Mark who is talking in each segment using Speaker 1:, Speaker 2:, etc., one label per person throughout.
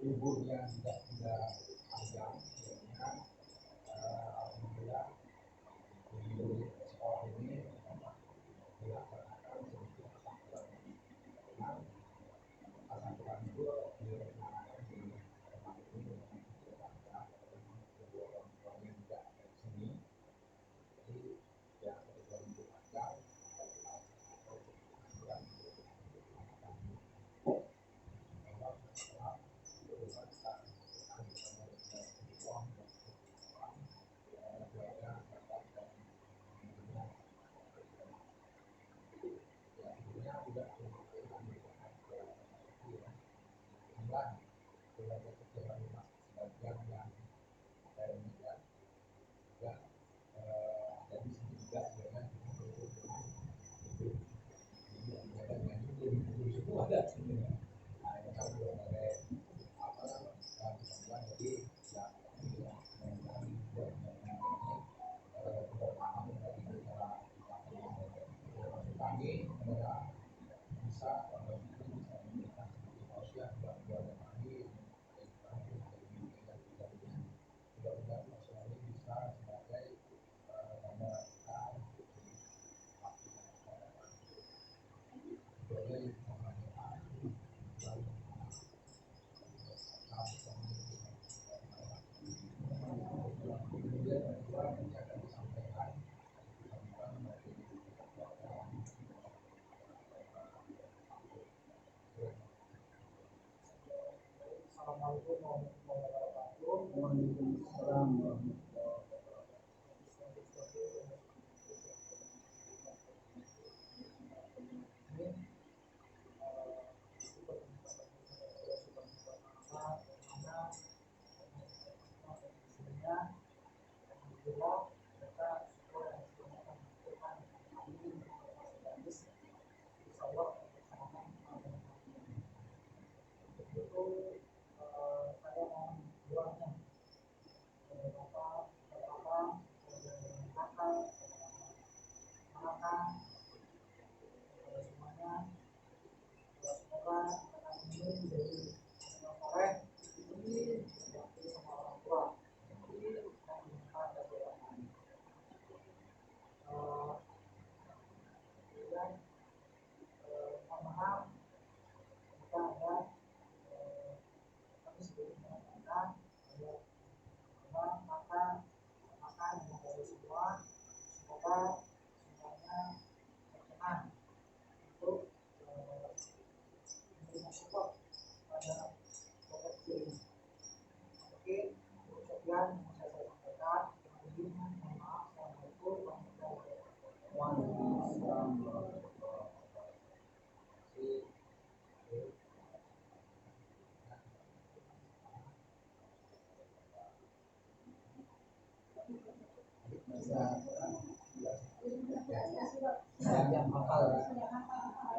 Speaker 1: liburnya tidak panjang, jadinya alhamdulillah di sekolah ini dilaksanakan sedikit tasyakuran. Tasyakuran itu dilaksanakan di tempat ini dengan keluarga, kedua orang tuanya juga ada di sini. Jadi ya kedua keluarga
Speaker 2: Assalamualaikum warahmatullahi wabarakatuh. Waalaikumsalam warahmatullahi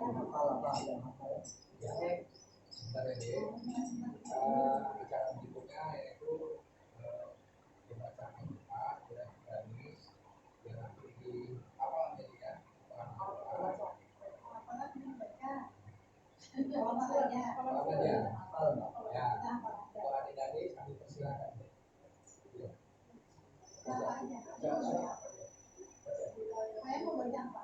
Speaker 2: yang hafal apa yang hafal
Speaker 1: ya sebentar ya acara berikutnya yaitu pembacaan doa dan gamis yang nanti di awal jadi ya untuk adik-adik kami persilakan
Speaker 3: Saya mau baca apa?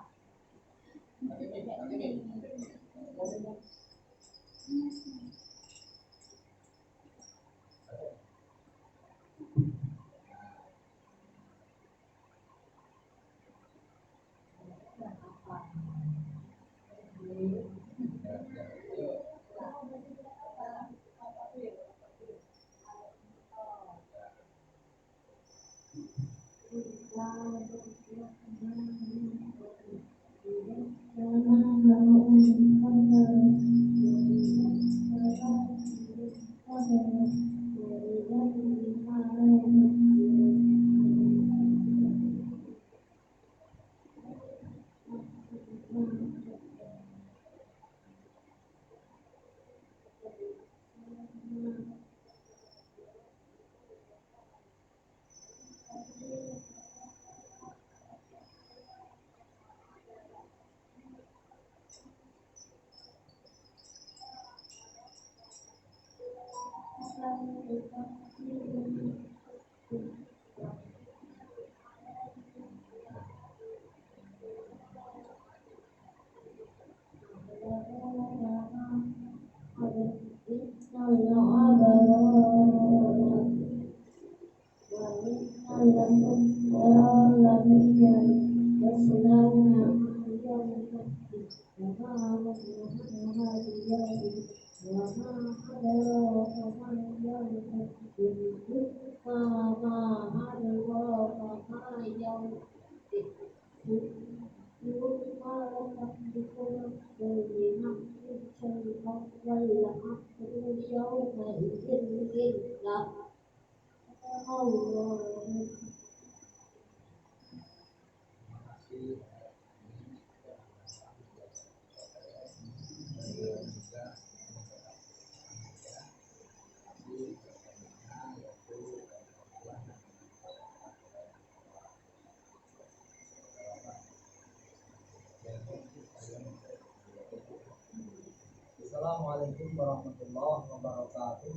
Speaker 2: Assalamualaikum warahmatullahi wabarakatuh.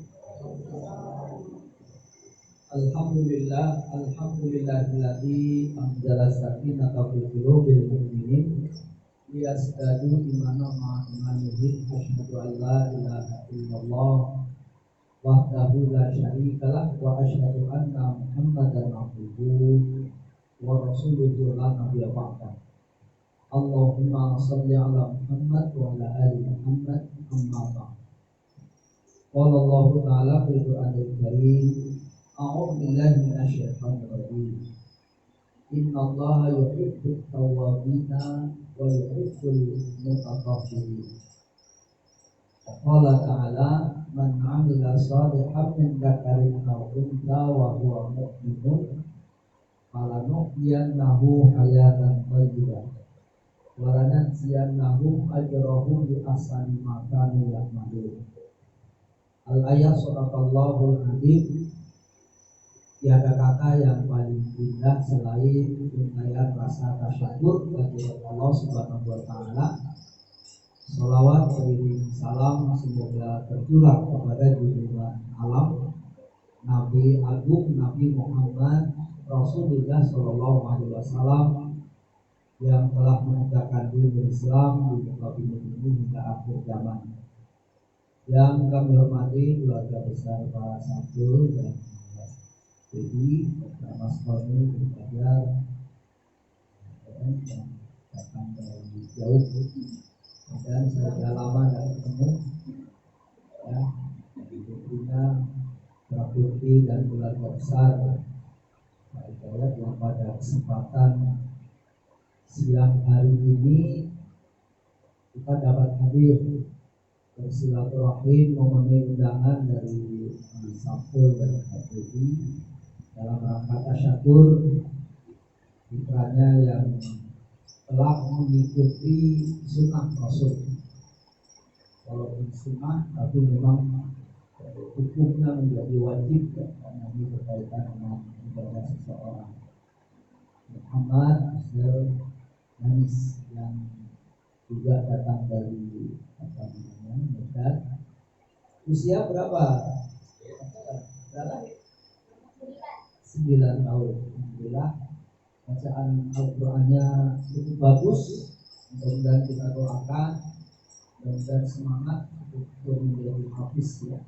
Speaker 1: Alhamdulillahilladzi anzala sakinata fi qulubil mu'minin liyazdadu imanan ma'a imanihim asyhadu an la ilaha illallah wahdahu la syarikalah wa asyhadu anna Muhammadan abduhu wa rasuluhu la nabiyya ba'da. Allahumma shalli ala Muhammad wa ala ali Muhammad amma ba'd. Qala Allah ta'ala fil Qur'anil Karim, a'udzu billahi minasyaitonir rajim. Innallaha yuhibbut tawwabina wa yuhibbul mutatahhirin. Qala ta'ala, man 'amila shalihan min dzakarin aw untha wa huwa mu'minun falanuhyiyannahu hayatan thayyibah wa lanajziyannahum ajrahum bi ahsani ma kanu ya'malun. Al-ayat Sadaqallahul Azim. Tiada kata yang paling indah selain ungkapan rasa tasyukur bagi Allah Subhanahu wa Ta'ala. Sholawat beriring salam semoga tercurah kepada junjungan alam Nabi Agung Nabi Muhammad Rasulullah Sallallahu Alaihi Wasallam yang telah menegakkan diri Islam di muka bumi ini hingga akhir zaman. Yang kami hormati keluarga besar para Sabdul dan Jadi Mas Tony belajar dan datang dari jauh dan saya sudah lama tidak ketemu ya di Filipina, Prabuti dan keluarga besar saya yang pada kesempatan siang hari ini kita dapat hadir bersilaturahim memenuhi undangan dari Sabdul dan Prabuti dalam rangka tasyakur putranya yang telah mengikuti sunnah Rasul. Walaupun sunnah, tapi memang hukumnya menjadi wajib ya, karena ini berkaitan dengan ibadah seseorang. Muhammad Asal Manis yang juga datang dari Medan. Usia berapa? 9 tahun. Alhamdulillah bacaan Al-Qur'annya cukup bagus. Mudah-mudahan kita doakan, mudah-mudahan semangat untuk menjadi hafiz ya.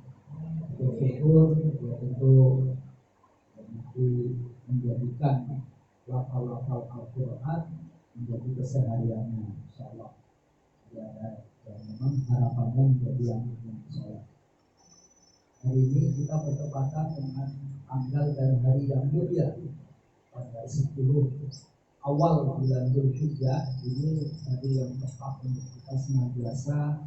Speaker 1: Bersyukur ya untuk menjadikan lafal-lafal Al-Qur'an menjadi kesehariannya insyaallah. Ya, dan memang harapannya menjadi yang insyaallah. Hari ini kita bertepatan dengan tanggal dan hari yang mulia pada 10 awal bulan Dzulhijjah. Ini hari yang tepat untuk kita senantiasa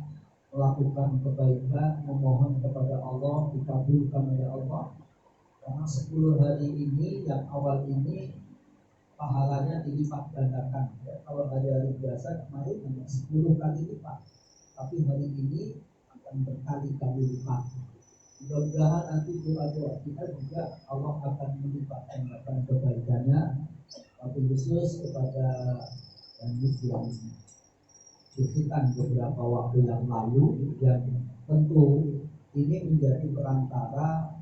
Speaker 1: melakukan kebaikan, memohon kepada Allah dikabulkan oleh Allah. Karena 10 hari ini yang awal ini pahalanya dilipat gandakan ya. Kalau hari-hari biasa kemarin hanya 10 kali lipat, tapi hari ini akan berkali-kali lipat. Mudah-mudahan nanti doa-doa kita juga Allah akan melipat gandakan kebaikannya, tapi khusus kepada yang diberikan beberapa waktu yang lalu yang tentu ini menjadi perantara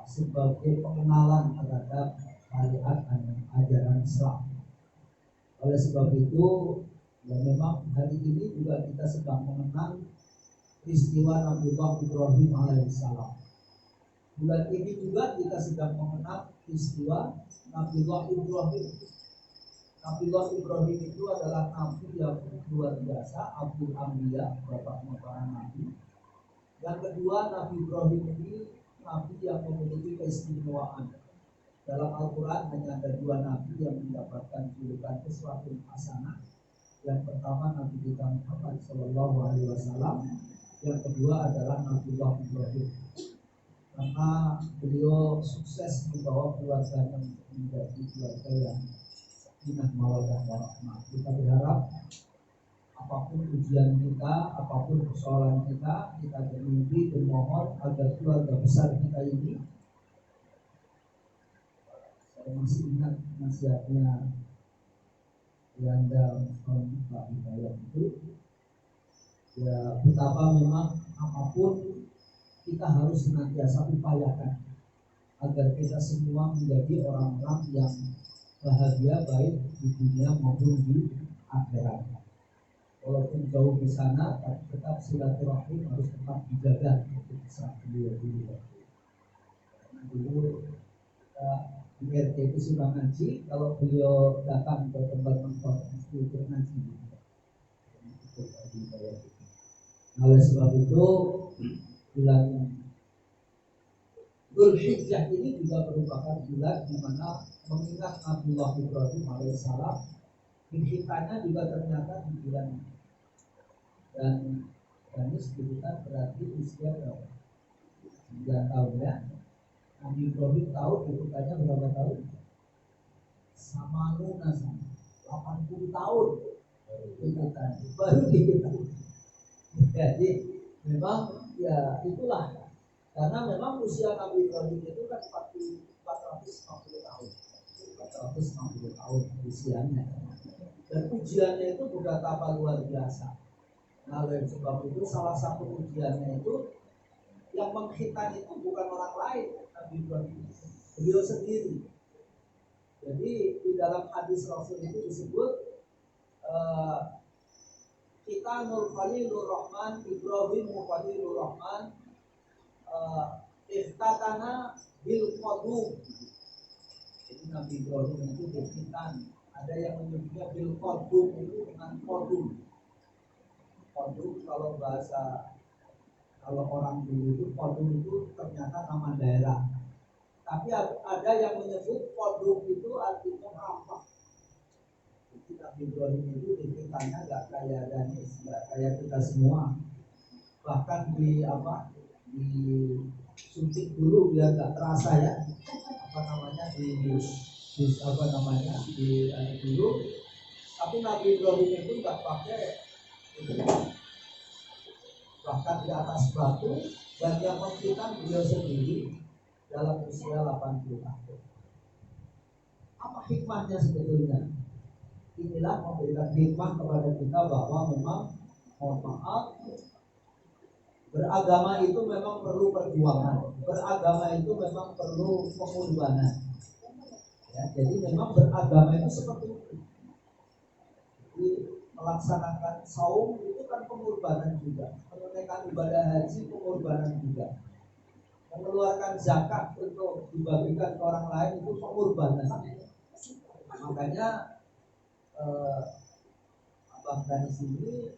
Speaker 1: sebagai pengenalan terhadap syariat dan ajaran Islam. Oleh sebab itu, ya memang hari ini juga kita sedang mengenang peristiwa Nabiullah Ibrahim alaihissalam. Bulan ini juga kita sedang mengenang peristiwa Nabiullah Ibrahim. Nabiullah Ibrahim itu adalah nabi yang luar biasa, Abdul Anbiya, bapaknya para nabi. Yang kedua, Nabi Ibrahim ini nabi yang memiliki keistimewaan. Dalam Al-Quran hanya ada dua nabi yang mendapatkan julukan uswatun hasanah. Yang pertama Nabi kita Muhammad Sallallahu Alaihi Wasallam. Yang kedua adalah Nabiullah Ibrahim. Karena beliau sukses membawa keluarganya menjadi keluarga yang minah mawaddah warahmah. Kita berharap apapun ujian kita, apapun persoalan kita, kita bermimpi bermohon agar keluarga besar kita ini. Saya masih ingat nasihatnya Yanda Pak Hidayat itu, ya betapa memang apapun kita harus senantiasa upayakan agar kita semua menjadi orang-orang yang bahagia baik di dunia maupun di akhirat. Walaupun jauh di sana, tapi tetap silaturahim harus tetap dijaga untuk saat beliau dulu. Karena dulu di RT itu sudah ngaji, kalau beliau datang ke tempat itu ngaji. Oleh sebab itu, bulan Dzulhijjah ini juga merupakan bulan di mana mengingat Nabiullah Ibrahim alaihissalam. Hijrahnya juga ternyata di bulan ini. Dan Ganis kita berarti usia berapa? 9 tahun ya. Nabi Ibrahim tahu hijrahnya berapa tahun? Sama 80 tahun hijrahnya baru diketahui. Jadi memang ya itulah, karena memang usia Nabi Ibrahim itu kan 450 tahun 450 tahun usianya, dan ujiannya itu betapa luar biasa. Nah, oleh sebab itu salah satu ujiannya itu yang mengkhitan itu bukan orang lain, Nabi Ibrahim, beliau sendiri. Jadi di dalam hadis Rasul itu disebut kita Nur Khalilur Rahman, Ibrahim Khalilur Rahman, iftatana bil qadum. Jadi Nabi Ibrahim itu dikhitan. Ada yang menyebutnya bil qadum itu dengan qadum. Qadum kalau bahasa, kalau orang dulu itu qadum itu ternyata nama daerah. Tapi ada yang menyebut qadum itu artinya apa? Jadi Nabi Ibrahim itu dikhitannya gak kayak Danis, gak kayak kita semua. Bahkan di suntik dulu biar nggak terasa ya, di dulu. Tapi Nabi Ibrahim itu nggak pakai itu. Bahkan di atas batu, dan yang menghitan beliau sendiri dalam usia 80 tahun. Apa hikmahnya sebetulnya? Inilah memberikan hikmah kepada kita bahwa memang, mohon maaf, beragama itu memang perlu perjuangan. Beragama itu memang perlu pengorbanan. Ya, jadi memang beragama itu seperti itu. Jadi melaksanakan saum itu kan pengorbanan juga. Menunaikan ibadah haji pengorbanan juga. Mengeluarkan zakat untuk dibagikan ke orang lain itu pengorbanan. Makanya Abang dari sini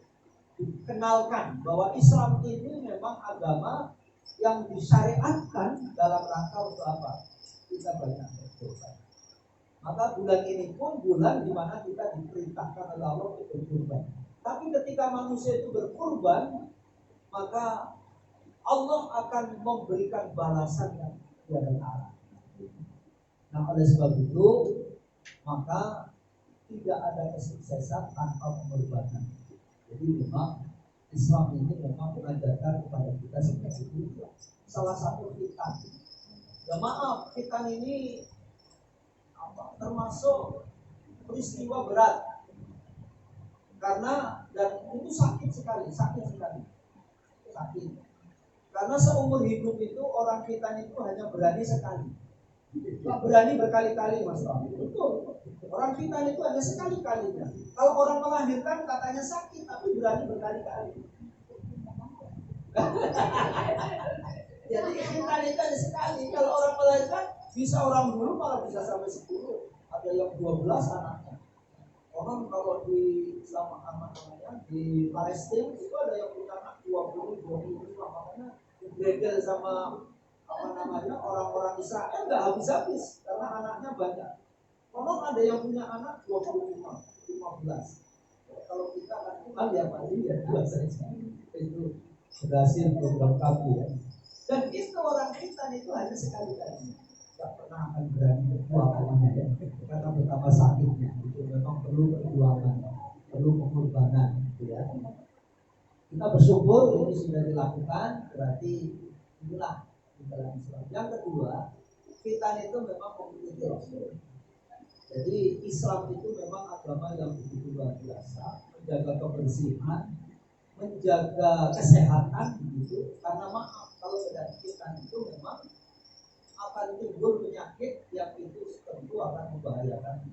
Speaker 1: dikenalkan bahwa Islam ini memang agama yang disyariatkan dalam rangka untuk apa? Kita banyak berkorban. Maka bulan ini pun bulan di mana kita diperintahkan oleh Allah untuk berkorban. Tapi ketika manusia itu berkorban, maka Allah akan memberikan balasan yang tiada tara. Nah, oleh sebab itu, maka tidak ada kesuksesan tanpa pengorbanan. Jadi memang Islam ini memang mengajarkan kepada kita seperti itu. Salah satu khitan. Ya maaf, khitan ini termasuk peristiwa berat. Karena dan itu sakit sekali.
Speaker 2: sakit. Karena seumur hidup itu orang khitan itu hanya berani sekali. Nggak berani berkali-kali, Mas Ram. Betul. Orang khitan itu hanya sekali-kalinya. Kalau orang melahirkan katanya sakit, tapi berani berkali-kali. Jadi khitan itu hanya sekali. Kalau orang melahirkan, bisa orang dulu malah bisa sampai 10. Ada yang 12 anaknya. Orang kalau di sama namanya di Palestina itu ada yang punya anak 20, 25, makanya digregel sama orang-orang Israel nggak habis-habis karena anaknya banyak. Konon ada yang punya anak 25, 15. Kalau kita kan Tuhan ya pasti ya dua saja. Itu berhasil program kami ya. Dan itu orang Kristen itu hanya sekali-kali. Nggak pernah akan berani kedua kalinya ya. Karena betapa sakitnya. Itu memang perlu perjuangan, perlu pengorbanan gitu ya. Kita bersyukur ini sudah dilakukan, berarti inilah di dalam Islam. Yang kedua, khitan itu memang mengikuti Rasul. Jadi Islam itu memang agama yang begitu luar biasa, menjaga kebersihan, menjaga kesehatan begitu. Karena maaf, kalau tidak khitan itu memang akan timbul penyakit yang itu tentu akan membahayakan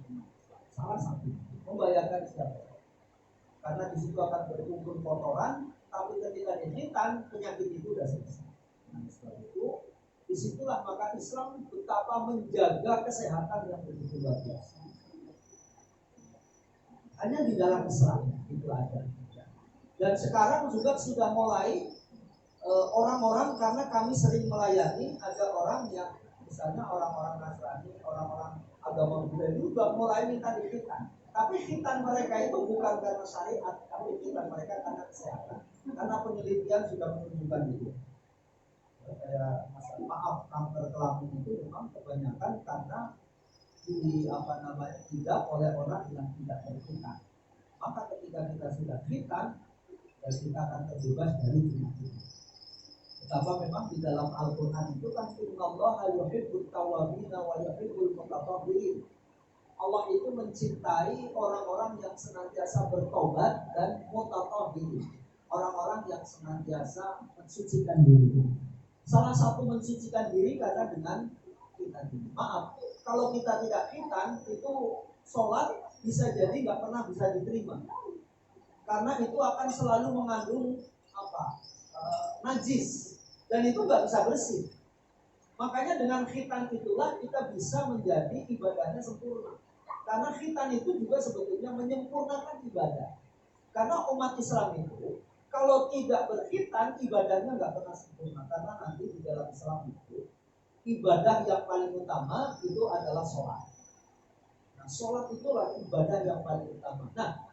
Speaker 2: salah satu, membahayakan siapa? Karena di situ akan berkumpul kotoran, tapi ketika dihitan penyakit itu sudah selesai. Nah, setelah itu, disitulah maka Islam betapa menjaga kesehatan yang begitu luar biasa. Hanya di dalam Islam itu ada. Dan sekarang juga sudah mulai orang-orang, karena kami sering melayani ada orang yang misalnya orang-orang Nasrani, orang-orang agama Buddha juga mulai minta dihitan. Tapi khitan mereka itu bukan karena syariat, tapi khitan mereka karena kesehatan. Karena penelitian sudah menunjukkan itu. Kayak maaf, kanker kelamin itu memang kebanyakan karena tidak oleh orang yang tidak berkhitan. Maka ketika kita sudah khitan, ya kita akan terbebas dari penyakit. Betapa memang di dalam Al-Quran itu kan innallaha yuhibbut tawwabina wa yuhibbul mutatahhirin. Allah itu mencintai orang-orang yang senantiasa bertobat dan mutatahhirin, orang-orang yang senantiasa mensucikan diri. Salah satu mensucikan diri karena dengan khitan. Maaf, kalau kita tidak khitan itu sholat bisa jadi nggak pernah bisa diterima, karena itu akan selalu mengandung najis, dan itu nggak bisa bersih. Makanya dengan khitan itulah kita bisa menjadi ibadahnya sempurna. Karena khitan itu juga sebetulnya menyempurnakan ibadah. Karena umat Islam itu kalau tidak berkhitan ibadahnya nggak pernah sempurna. Karena nanti di dalam Islam itu ibadah yang paling utama itu adalah sholat. Nah, sholat itulah ibadah yang paling utama. Nah,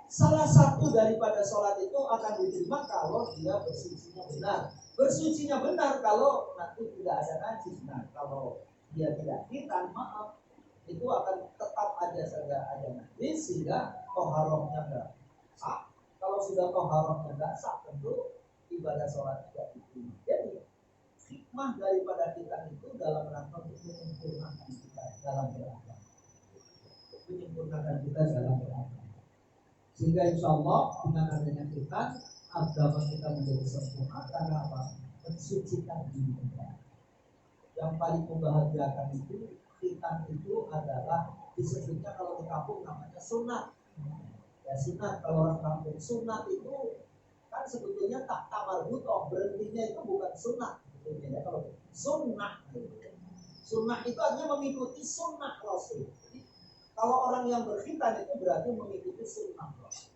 Speaker 2: salah satu daripada sholat itu akan diterima kalau dia bersucinya benar. Bersucinya benar kalau nanti tidak ada najis. Nah, kalau dia tidak khitan, maaf, itu akan tetap ada najis sehingga toharohnya enggak sah. Kalau sudah toharohnya enggak sah, tentu ibadah sholat tidak diterima. Jadi hikmah daripada khitan itu dalam rangka untuk menyempurnakan kita dalam beragama. Menyempurnakan kita dalam beragama. Sehingga insya Allah dengan adanya khitan agama kita menjadi sempurna. Karena apa? Mensucikan diri kita. Yang paling membahagiakan itu khitan itu adalah disebutnya kalau di kampung namanya sunat. Ya sunat kalau orang kampung. Sunat itu kan sebetulnya tak tamarbutoh, berhentinya itu bukan sunat. Sebetulnya kalau sunnah, sunnah itu artinya mengikuti sunnah Rasul. Jadi, kalau orang yang berkhitan itu berarti mengikuti sunnah Rasul.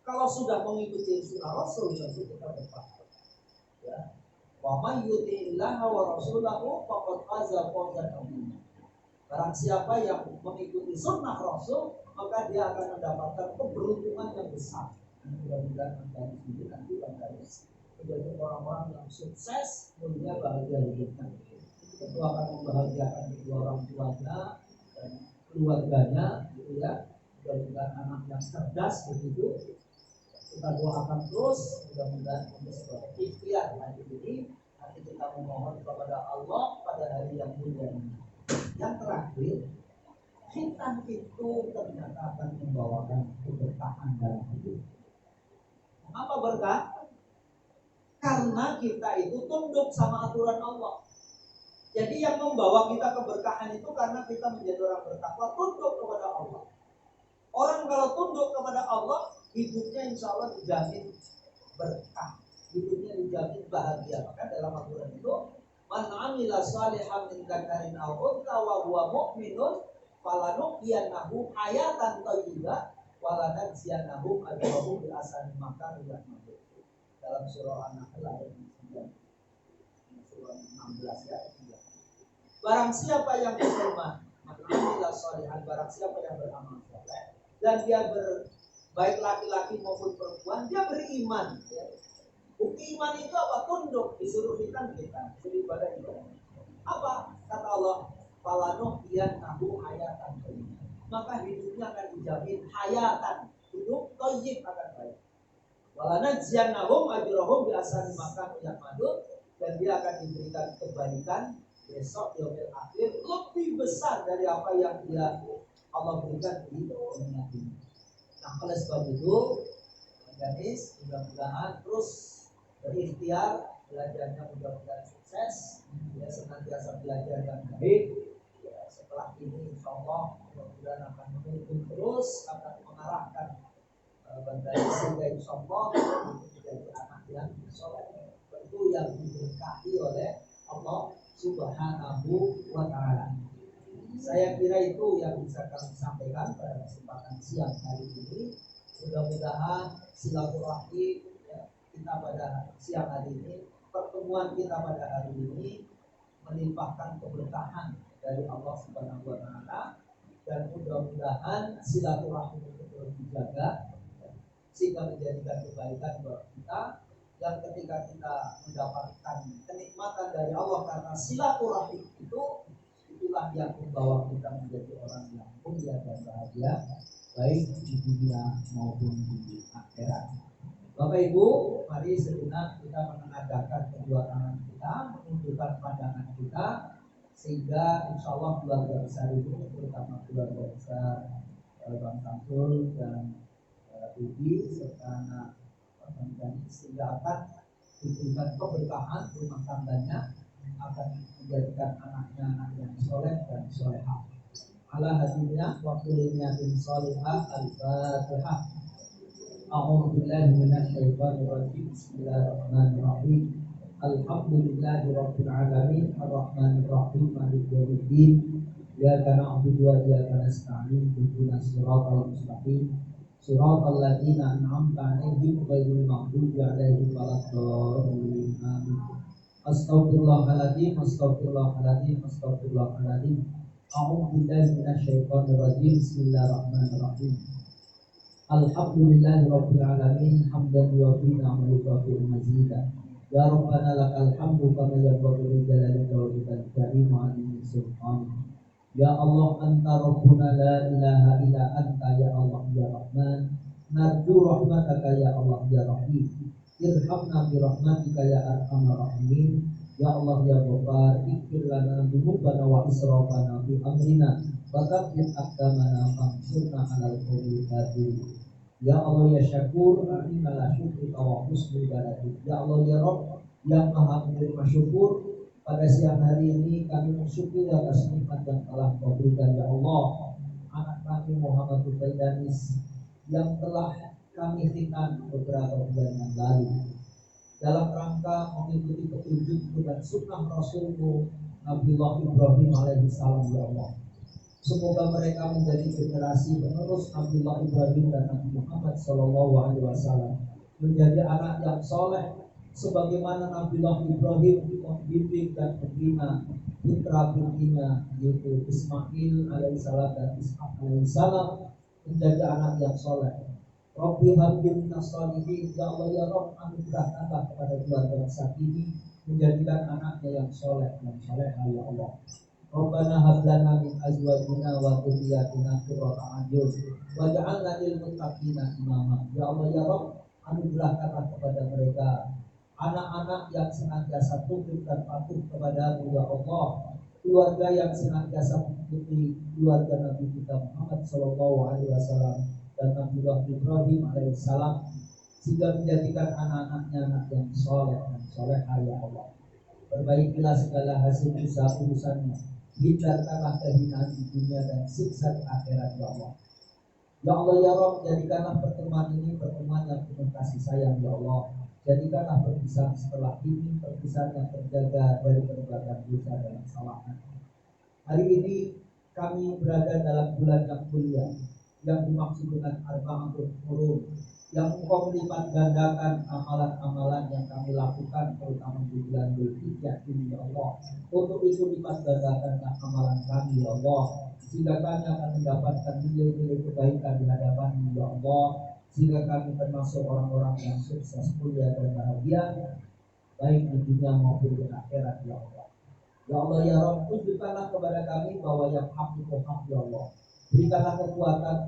Speaker 2: Kalau sudah mengikuti sunnah Rasul, tentu kita berpahala. Ya. Wa may yuti'illaha wa rasulahu faqad faza fawzan 'azima. Barang siapa yang mengikuti sunnah Rasul, maka dia akan mendapatkan keberuntungan yang besar. Dan mudah-mudahan menjadi sendiri nanti menjadi orang-orang yang sukses, dunia bahagia hidupnya. Itu akan membahagiakan kedua orang tuanya dan keluarganya, gitu ya. Mudah-mudahan anak yang cerdas begitu. Kita doakan terus, mudah-mudahan untuk sebagai ikhtiar hari ini. Nanti kita memohon kepada Allah pada hari yang mulia ini. Yang terakhir, khitan itu ternyata akan membawakan keberkahan dalam hidup. Apa berkah? Karena kita itu tunduk sama aturan Allah. Jadi yang membawa kita keberkahan itu karena kita menjadi orang bertakwa, tunduk kepada Allah. Orang kalau tunduk kepada Allah, hidupnya insya Allah dijamin berkah, hidupnya dijamin bahagia. Maka dalam aturan itu, man amila shalihan min dzakarin aw untha wa huwa mu'minun falanuhyiyannahu hayatan thayyibah wa lanajziyannahum ajrahum bi ahsani ma kanu ya'malun. Dalam surah An-Nahl ayat 9. Surah 16 ya. Barang siapa yang beriman, amila shalihan, barang siapa yang beramal saleh dan dia baik laki-laki maupun perempuan, dia beriman. Ya. Bukti iman itu apa? Tunduk, disuruh kita, disuruh ibadah. Apa? Kata Allah, falanuhyiyannahu hayatan thayyibah. Maka hidupnya akan dijamin hayatan, hidup thayyib akan baik. Walanajziyannahum ajrahum bi ahsani ma kanu ya'malun, dan dia akan diberikan kebaikan besok yaumil akhir lebih besar dari apa yang dia Allah berikan di dunia ini. Nah, oleh sebab itu, gadis, mudah-mudahan terus berikhtiar, belajarnya mudah-mudahan sukses, ya senantiasa belajar yang baik. Ya, setelah ini, insya Allah, mudah-mudahan akan menuntun terus, akan mengarahkan bandara sehingga insya Allah menjadi anak yang soleh, tentu yang diberkahi oleh Allah Subhanahu wa Ta'ala. Saya kira itu yang bisa kami sampaikan pada kesempatan siang hari ini. Mudah-mudahan silaturahmi ya, kita pada siang hari ini, pertemuan kita pada hari ini melimpahkan keberkahan dari Allah Subhanahu wa Ta'ala, dan mudah-mudahan silaturahmi itu terus dijaga ya, sehingga menjadikan kebaikan buat kita. Dan ketika kita mendapatkan kenikmatan dari Allah karena silaturahmi itu, itulah yang membawa kita menjadi orang yang mulia dan bahagia, baik di dunia maupun di akhirat. Bapak Ibu, mari sejenak kita menengadahkan kedua tangan kita, menundukkan pandangan kita, sehingga insya Allah keluarga besar ini, terutama keluarga besar Bang Samsul dan Bibi serta anak dan sehingga akan diberikan keberkahan rumah tangganya, akan menjadikan anaknya anak yang soleh dan solehah. Ala hadinnya waktu niyatin solehah al-fatihah. A'udzu billahi minasyaitonir rajim. Bismillahirrahmanirrahim. Alhamdulillahi rabbil alamin arrahmanir rahim maliki yaumiddin. Iyyaka na'budu wa iyyaka nasta'in. Ihdinas siratal mustaqim. Siratal ladzina an'amta 'alaihim ghairil maghdubi 'alaihim waladdallin. Amin. Astaghfirullahaladzim, astaghfirullahaladzim, astaghfirullahaladzim. A'udzu billahi minasyaitonir rajim. Bismillahirrahmanirrahim. Alhamdulillahi rabbil alamin hamdan yuwafi ni'amahu wa yukafi mazidah. Ya Rabbana lakal hamdu kama yanbaghi li jalalika wa wajhikal karim wa 'azimi sultanik. Ya Allah, anta rabbuna la ilaha illa anta ya Allah ya Rahman. Narju rahmataka ya Allah ya Rahim. Irhamna bi rahmatika ya arhamar rahimin. Ya Allah ya Ghaffar, ighfir lana dzunubana wa israfana fi amrina wa tsabbit aqdamana fansurna 'alal qawmil kafirin. Ya Allah ya Syakur, a'inna la syukrika wa husnul ibadatik. Ya Allah ya Rabb yang Maha menerima syukur, pada siang hari ini kami bersyukur atas nikmat yang telah Kau berikan ya Allah. Anak kami Muhammad Danis yang telah kami khitan beberapa bulan yang lalu dalam rangka mengikuti petunjuk dan sunnah Rasulmu Nabiullah Ibrahim alaihi salam ya Allah. Semoga mereka menjadi generasi penerus Nabiullah Ibrahim dan Nabi Muhammad sallallahu alaihi wasallam, menjadi anak yang soleh sebagaimana Nabiullah Ibrahim membimbing dan membina putra-putrinya yaitu Ismail alaihissalam dan Ishak alaihissalam menjadi anak yang soleh. Rabbi habli minas sholihin. Ya Allah ya Rabb, anugerahkanlah kepada keluarga besar ini menjadikan anaknya yang soleh dan solehah ya Allah. Rabbana hab lana min azwajina wa dhurriyyatina qurrata a'yun waj'alna lil muttaqina imama. Ya Allah ya Rabb, anugerahkanlah kepada mereka anak-anak yang senantiasa tunduk dan patuh kepada-Mu ya Allah, keluarga yang senantiasa mengikuti keluarga Nabi kita Muhammad sallallahu alaihi wasallam dan Nabiullah Ibrahim alaihissalam, sehingga menjadikan anak-anaknya anak yang soleh dan solehah ya Allah. Perbaikilah segala hasil usaha-usahanya, hindarkanlah kehinaan di dunia dan siksa di akhirat ya Allah. Ya Allah ya Rabb, jadikanlah pertemuan ini pertemuan yang penuh kasih sayang ya Allah. Jadikanlah perpisahan setelah ini perpisahan yang terjaga dari berbagai dosa dan kesalahan. Hari ini kami berada dalam bulan yang mulia, yang dimaksud dengan Arba'atul Hurum, yang Engkau melipat gandakan amalan-amalan yang kami lakukan terutama di bulan Dzulhijjah ini ya Allah. Untuk itu lipat gandakan amalan kami ya Allah, sehingga kami akan mendapatkan nilai-nilai kebaikan di hadapan-Mu ya Allah, sehingga kami termasuk orang-orang yang sukses, mulia dan bahagia baik di dunia maupun di akhirat ya Allah. Ya Allah ya Rabb, tunjukkanlah kepada kami bahwa yang hak itu hak ya Allah. Berikanlah kekuatan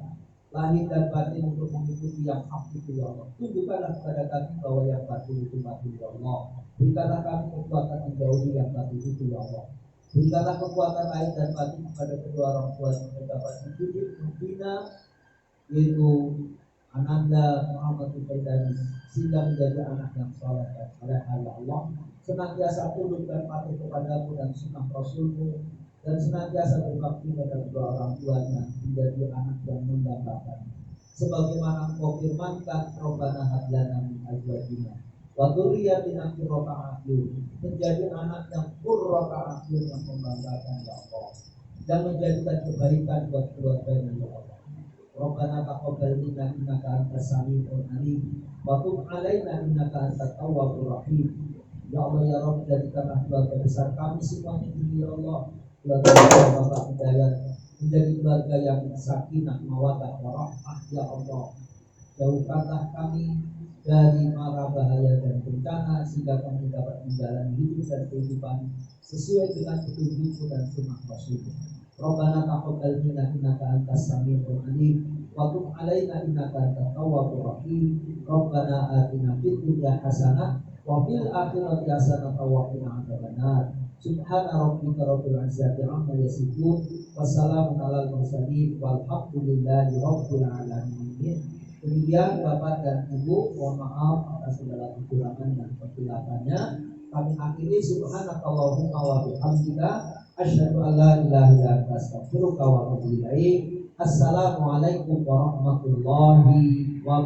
Speaker 2: lahir dan batin untuk mengikuti yang hak itu ya Allah. Tunjukkanlah kepada kami bahwa yang batin itu batin ya Allah. Berikanlah kami kekuatan menjauhi yang batin itu ya Allah. Berikanlah kekuatan lahir dan batin kepada kedua orang tua yang dapat mendidik, membina, yaitu Ananda Muhammad Faidani, sehingga menjadi anak yang soleh dan solehah ya Allah. Senantiasa tunduk dan patuh kepadamu dan sunnah Rasulmu, dan senantiasa berbakti pada kedua orang tuanya, menjadi anak yang membanggakan. Sebagaimana Engkau firmankan, Rabbana hab lana min azwajina wa dzurriyyatina qurrata a'yun, menjadi anak yang qurrata a'yun, yang membanggakan ya Allah, dan menjadikan kebaikan buat keluarganya ya Allah. Rabbana taqabbal minna innaka antas samiul alim wa tub 'alaina innaka antat tawwabur rahim. Ya Allah ya Rabb, jadikanlah keluarga besar kami semuanya ini ya Allah, keluarga Bapak Hidayat menjadi keluarga yang sakinah, mawaddah, warahmah ya Allah. Jauhkanlah kami dari mara bahaya dan bencana, sehingga kami dapat menjalani hidup dan kehidupan sesuai dengan petunjuk dan sunnah Rasul. Rabbana taqabbal minna innaka antas samiul alim wa tub 'alaina innaka antat tawwabur rahim. Rabbana atina fid dunya hasanah wa fil akhirati hasanah wa qina adzabannar. Subhana rabbika rabbil izzati amma yasifun wa salamun alal mursalin walhamdulillahi rabbil alamin. Demikian Bapak dan Ibu, mohon maaf atas segala kekurangan dan kekhilaafannya. Kami akhiri subhanakallahumma wa bihamdika asyhadu an la ilaha illa anta astaghfiruka wa atubu ilaik. Assalamualaikum warahmatullahi wabarakatuh.